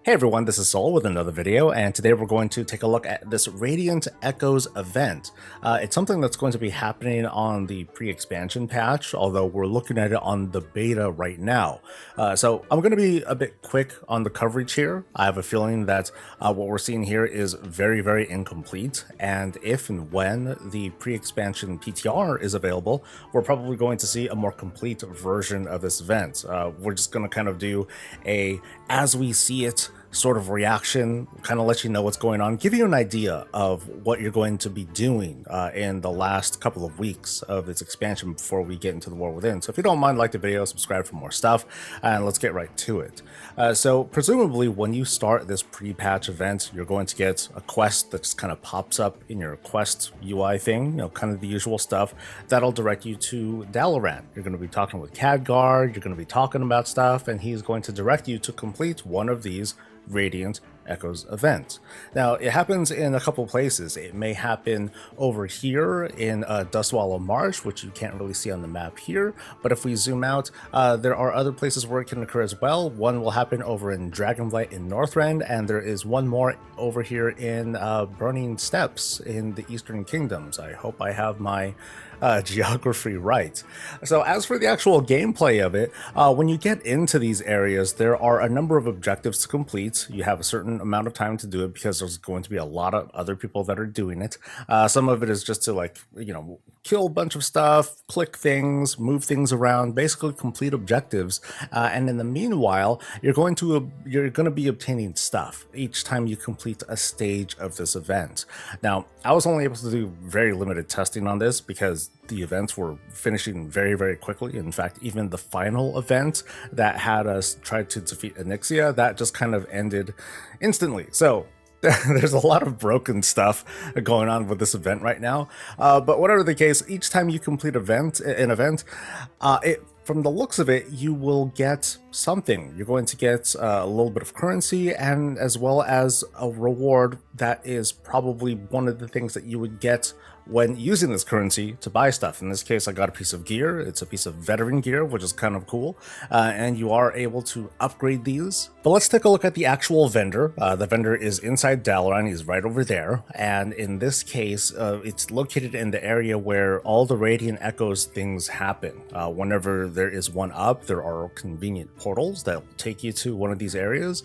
Hey everyone, this is Soul with another video, and today we're going to take a look at this Radiant Echoes event. It's something that's going to be happening on the pre-expansion patch, although we're looking at it on the beta right now. So I'm going to be a bit quick on the coverage here. I have a feeling that what we're seeing here is very incomplete, and if and when the pre-expansion PTR is available, we're probably going to see a more complete version of this event. We're just going to kind of do a as we see it sort of reaction, kind of let you know what's going on, give you an idea of what you're going to be doing in the last couple of weeks of this expansion before we get into the war within. So if you don't mind, like the video, subscribe for more stuff, and let's get right to it. So presumably when you start this pre-patch event, you're going to get a quest that just kind of pops up in your quest UI thing, you know, kind of the usual stuff that'll direct you to Dalaran. You're going to be talking with Khadgar, you're going to be talking about stuff, and he's going to direct you to complete one of these Radiant Echoes event. Now, it happens in a couple places. It may happen over here in Dustwallow Marsh, which you can't really see on the map here, but if we zoom out, there are other places where it can occur as well. One will happen over in Dragonflight in Northrend, and there is one more over here in Burning Steppes in the Eastern Kingdoms. I hope I have my geography right. So as for the actual gameplay of it, when you get into these areas, there are a number of objectives to complete. You have a certain amount of time to do it because there's going to be a lot of other people that are doing it. Some of it is just to, like, you know, kill a bunch of stuff, click things, move things around, basically complete objectives. And in the meanwhile, you're going to be obtaining stuff each time you complete a stage of this event. Now, I was only able to do very limited testing on this because the events were finishing very quickly. In fact, even the final event that had us try to defeat Onyxia, that just kind of ended instantly. So there's a lot of broken stuff going on with this event right now. But whatever the case, each time you complete an event, from the looks of it, you will get something. You're going to get a little bit of currency, and as well as a reward that is probably one of the things that you would get when using this currency to buy stuff. In this case, I got a piece of gear. It's a piece of veteran gear, which is kind of cool, and you are able to upgrade these. But let's take a look at the actual vendor. The vendor is inside Dalaran. He's right over there, and in this case, it's located in the area where all the Radiant Echoes things happen. Whenever there is one up, there are convenient portals that will take you to one of these areas.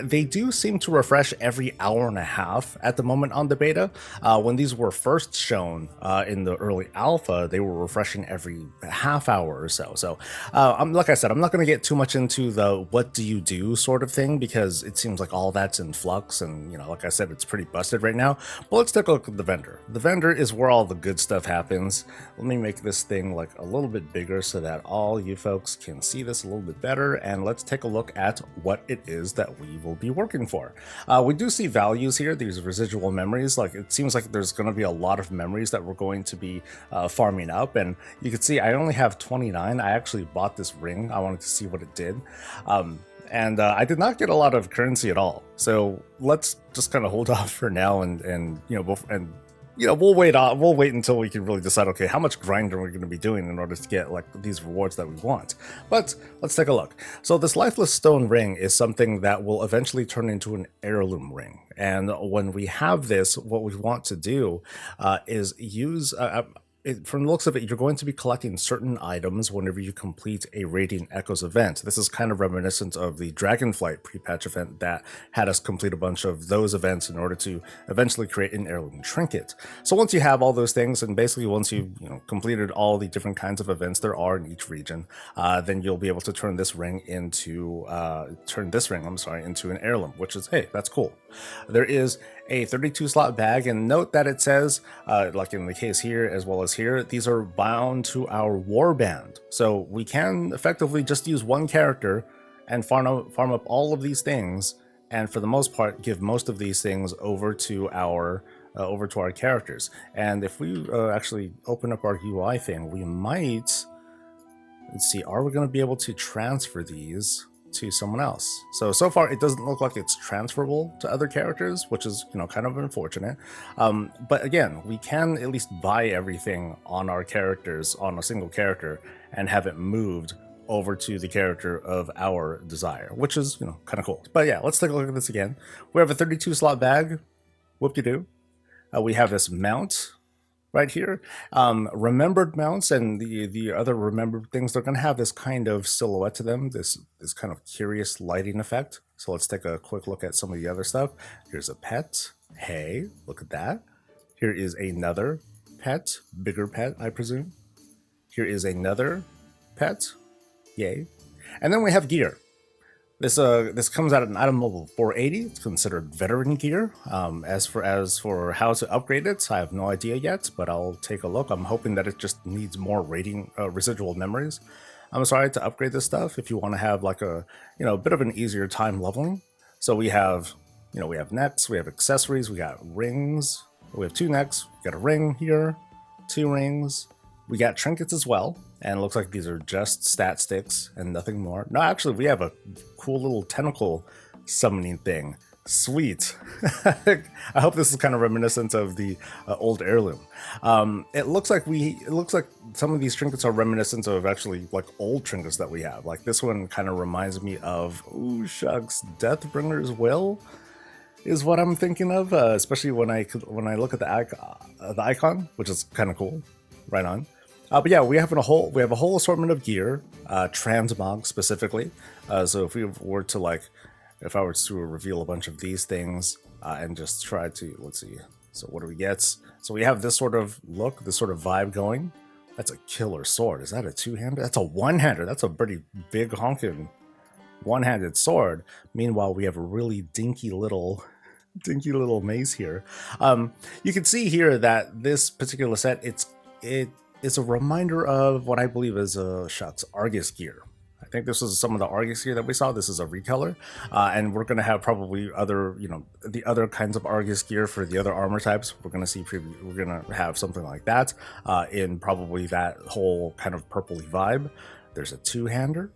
They do seem to refresh every hour and a half at the moment on the beta. When these were first shown in the early alpha, they were refreshing every half hour or so. So like I said, I'm not going to get too much into the what do you do sort of thing, because it seems like all that's in flux, and, you know, like I said, it's pretty busted right now. But let's take a look at the vendor. The vendor is where all the good stuff happens. Let me make this thing like a little bit bigger so that all you folks can see this a little bit better, and let's take a look at what it is that we will be working for. We do see values here, these residual memories. Like, it seems like there's going to be a lot of memories that we're going to be farming up, and you can see I only have 29. I actually bought this ring. I wanted to see what it did, and I did not get a lot of currency at all. So let's just kind of hold off for now, and we'll wait until we can really decide, okay, how much grinding are we going to be doing in order to get, like, these rewards that we want. But let's take a look. So this lifeless stone ring is something that will eventually turn into an heirloom ring, and when we have this, what we want to do is use from the looks of it, you're going to be collecting certain items whenever you complete a Radiant Echoes event. This is kind of reminiscent of the Dragonflight pre-patch event that had us complete a bunch of those events in order to eventually create an heirloom trinket. So once you have all those things, and basically once you completed all the different kinds of events there are in each region, then you'll be able to turn this ring into into an heirloom, which is, hey, that's cool. There is a 32 slot bag, and note that it says, like in the case here as well as here, these are bound to our warband. So we can effectively just use one character and farm up all of these things, and for the most part give most of these things over to our characters. And if we actually open up our UI thing, we might, let's see, are we going to be able to transfer these to someone else? So far it doesn't look like it's transferable to other characters, which is, kind of unfortunate. But again, we can at least buy everything on our characters, on a single character, and have it moved over to the character of our desire, which is, kind of cool. But yeah, let's take a look at this again. We have a 32 slot bag. Whoop-de-doo. We have this mount right here. Remembered mounts and the other remembered things, they're going to have this kind of silhouette to them, this kind of curious lighting effect. So let's take a quick look at some of the other stuff. Here's a pet. Hey, look at that. Here is another pet, bigger pet, I presume. Here is another pet. Yay. And then we have gear. This comes out at an item level 480. It's considered veteran gear. As for how to upgrade it, I have no idea yet, but I'll take a look. I'm hoping that it just needs more residual memories. I'm sorry to upgrade this stuff if you want to have like a bit of an easier time leveling. So we have we have necks, we have accessories, we got rings. We have 2 necks. We got a ring here, 2 rings. We got trinkets as well, and it looks like these are just stat sticks and nothing more. No, actually, we have a cool little tentacle summoning thing. Sweet. I hope this is kind of reminiscent of the old heirloom. It looks like some of these trinkets are reminiscent of actually like old trinkets that we have. Like this one kind of reminds me of, ooh shucks, Deathbringer's Will is what I'm thinking of, especially when I look at the icon, which is kind of cool. Right on. But yeah, we have a whole assortment of gear, transmog specifically. So if I were to reveal a bunch of these things and just try to, let's see. So what do we get? So we have this sort of look, this sort of vibe going. That's a killer sword. Is that a 2-hander? That's a 1-hander. That's a pretty big honking 1-handed sword. Meanwhile, we have a really dinky little mace here. You can see here that this particular set, it's a reminder of what I believe is Argus gear. I think this is some of the Argus gear that we saw. This is a recolor, and we're going to have probably the other kinds of Argus gear for the other armor types. We're going to have something like that in probably that whole kind of purpley vibe. There's a 2-hander.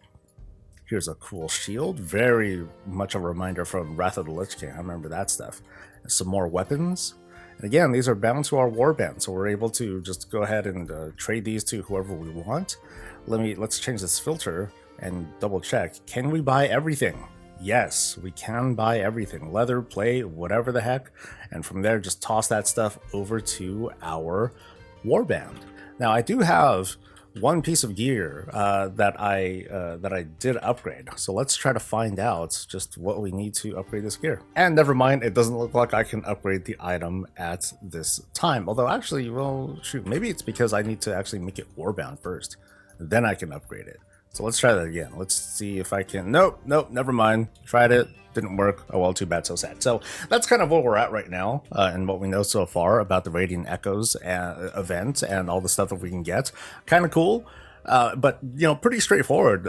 Here's a cool shield, very much a reminder from Wrath of the Lich King. I remember that stuff. Some more weapons. And again, these are bound to our warband, so we're able to just go ahead and trade these to whoever we want. Let's change this filter and double check. Can we buy everything? Yes, we can buy everything. Leather, plate, whatever the heck. And from there, just toss that stuff over to our warband. Now, I do have one piece of gear that I did upgrade. So let's try to find out just what we need to upgrade this gear. And never mind, it doesn't look like I can upgrade the item at this time. Although actually, well, shoot, maybe it's because I need to actually make it warbound first. Then I can upgrade it. So let's try that again. Let's see if I can. Nope, never mind. Tried it. Didn't work. Oh well, too bad, so sad. So that's kind of where we're at right now and what we know so far about the Radiant Echoes event and all the stuff that we can get. Kind of cool, but pretty straightforward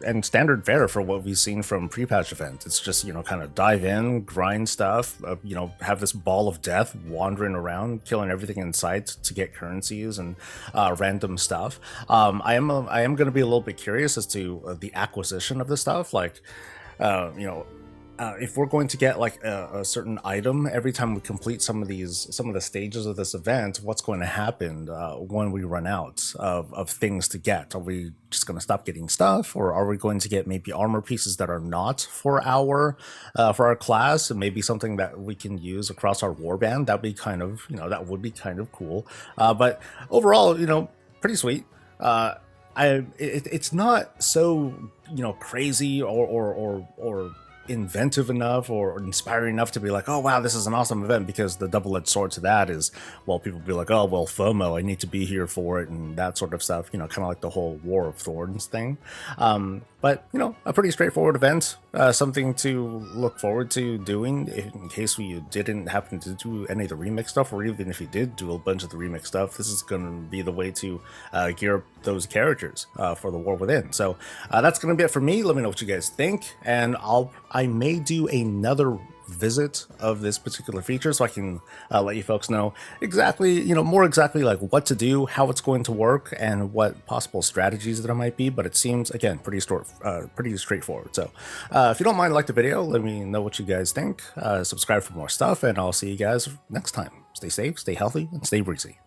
and standard fare for what we've seen from pre-patch event. It's just kind of dive in, grind stuff, have this ball of death wandering around, killing everything in sight to get currencies and random stuff. I am going to be a little bit curious as to the acquisition of this stuff, like if we're going to get like a certain item every time we complete some of the stages of this event, what's going to happen when we run out of things to get? Are we just going to stop getting stuff, or are we going to get maybe armor pieces that are not for our class, and maybe something that we can use across our warband? That'd be kind of that would be kind of cool. But overall, pretty sweet. It's not so crazy or inventive enough or inspiring enough to be like, oh wow, this is an awesome event, because the double-edged sword to that is, well, people be like, oh well, FOMO, I need to be here for it and that sort of stuff, kind of like the whole War of Thorns thing. But a pretty straightforward event, something to look forward to doing in case we didn't happen to do any of the remix stuff, or even if you did do a bunch of the remix stuff. This is going to be the way to gear up those characters for the War Within. So that's going to be it for me. Let me know what you guys think, and I may do another visit of this particular feature so I can let you folks know exactly, more exactly like what to do, how it's going to work, and what possible strategies there might be. But it seems, again, pretty straightforward. So if you don't mind, like the video, let me know what you guys think. Subscribe for more stuff, and I'll see you guys next time. Stay safe, stay healthy, and stay breezy.